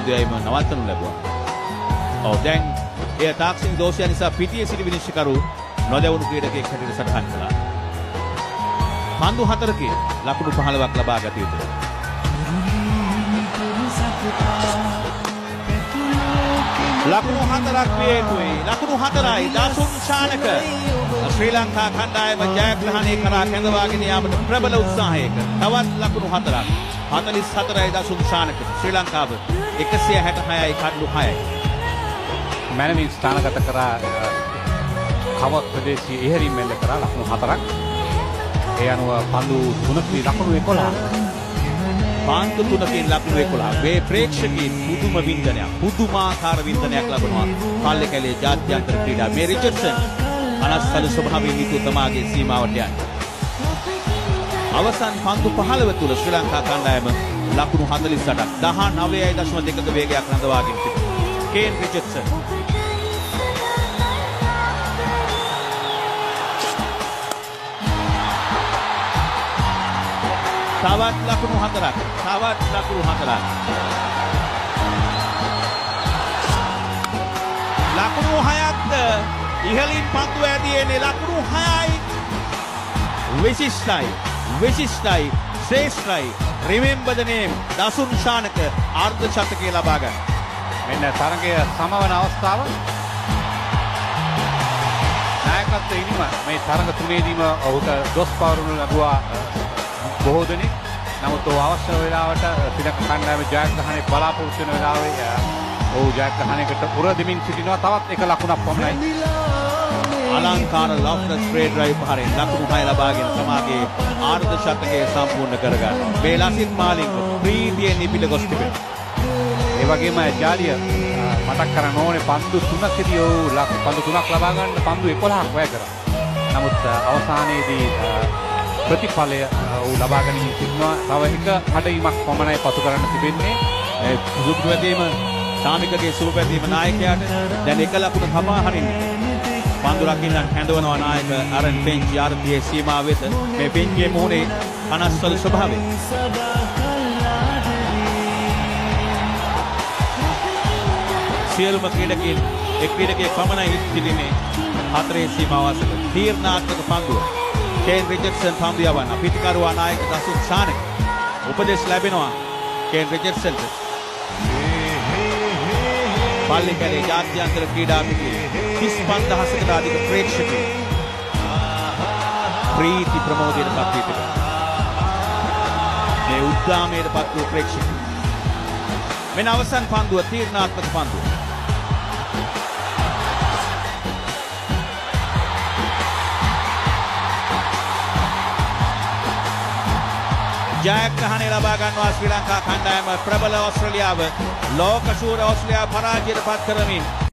පන්දුවයිම නවත්තනු ලැබුවා. ඔව් දැන් එය තාක්ෂණික දෝෂය නිසා පිටියේ සිටි විනිශ්චයකරු නොදැවුණු ක්‍රීඩකයෙක් හැටියට සටහන් කළා. පන්දු 4කින් ලකුණු 15ක් ලබා ගත යුතුයි. ලකුණු 4ක් විය යුතුයි. ලකුණු 4යි දාසුන් ශානක ශ්‍රී ලංකා කණ්ඩායම ජයග්‍රහණය කරා කැඳවාගෙන යාමට ප්‍රබල උත්සාහයක. තවත් ලකුණු 4ක් 44යි දාසුන් ශානක ශ්‍රී ලංකාව 166යි කඩලු 6යි. මැනවින් ස්ථානගත කරා කව ප්‍රදේශයේ ඉහළින් මෙල්ල කරා ලකුණු 4ක්. ඒ අනුව පන්දු 3කින් ලකුණු 11. පාන්දු 3කින් ලකුණු 11. මේ ප්‍රේක්ෂකයන් පුදුම වින්දනයක්, පුදුමාකාර වින්දනයක් ලබනවා. පල්ලේ කැලේ ජාත්‍යන්තර ක්‍රීඩා මේ රිචඩ්සන් අනස්සල ස්වභාවයෙන් යුතු තමාගේ සීමාවට යන්නේ. අවසන් පන්දු 15 තුල ශ්‍රී ලංකා කණ්ඩායම ලකුණු 48ක් 19.2ක වේගයක් රඳවාගෙන සිටිනවා. කේන් රිචඩ්සන් තවත් ලකුණු 4ක්. තවත් ලකුණු 4ක්. ලකුණු 6ක්ද ඉහළින් පන්දු ඇදියේනේ ලකුණු 6යි. විශිෂ්ටයි. විශිෂ්ටයි. ශ්‍රේෂ්ඨයි. රිමෙම්බර් ද නේම් දසුන් ශානක අර්ධ ශතකය ලබා ගන්න. මෙන්න තරගය සමවන අවස්ථාව. නායකත්වයේ ඉනිම මේ තරග තුනේදීම ඔහුට දොස් පවරනු ලැබුවා බොහෝ දෙනෙක්. නමුත් ඔහු අවශ්‍ය වෙලාවට ශ්‍රී ලංකා කණ්ඩායම ජයග්‍රහණය බලාපොරොත්තු වෙන වෙලාවේ ඔහු ජයග්‍රහණයකට උර දෙමින් සිටිනවා. තවත් එක ලකුණක් පමණයි. අලංකාර ලොෆ්ටස් ස්ප්‍රේ ඩ්‍රයිව් පහරෙන් ලකුණු 6 ලබාගෙන තමාගේ අර්ධ ශතකය සම්පූර්ණ කරගන්නවා. මේ ලසිත් මාලිංග ප්‍රීතියෙන් නිපිල ගොස් තිබෙනවා. ඒ වගේම ජාලිය මතක් කරන්න ඕනේ පන්දු 3කදී ඔහු පන්දු 3ක් ලබා ගන්න පන්දු 11ක් වැය කරා. නමුත් අවසානයේදී ප්‍රතිඵලය ඔහු ලබා ගැනීම සිටිනවා. තව එක කඩවීමක් පමණයි පසු කරන්න තිබෙන්නේ. සුබපැදීම සාමිකගේ සුබපැදීම නායකයාට දැන් එක ලකුණ කපා හරින්නේ. පන්දු රකින්නන් හැඳවනවා නායක අරන් පෙන්චි ආර්තියේ සීමාව වෙත. මේ පෙන්චියේ මොහොනේ අනස්සල ස්වභාවය. සියලුම ක්‍රීඩකයන් එක් ක්‍රීඩකයෙක් පමණයි සිටින්නේ හතරේ සීමාව අසල. තීරණාත්මක පන්දුව. කේන් රිචඩ්සන් පන්දු යවන පිටිකරුවා නායක දසුන් ශානක උපදෙස් ලැබෙනවා කේන් රිචඩ්සන්ට. පල්ලේ කැලේ ජාත්‍යන්තර ක්‍රීඩා පිටියේ 35000කට අධික ප්‍රේක්ෂකයන් ප්‍රීති ප්‍රමෝදයට පත් වී තිබෙනවා. මේ උද්දාමයට පත් වූ ප්‍රේක්ෂකයන් මෙන්න අවසන් පන්දුව තීරණාත්මක පන්දුව. ජයග්‍රහණය ලබා ගන්නවා ශ්‍රී ලංකා කණ්ඩායම. ප්‍රබල ඕස්ට්‍රේලියාව ලෝක ශූර ඕස්ට්‍රේලියාව පරාජයට පත් කරමින්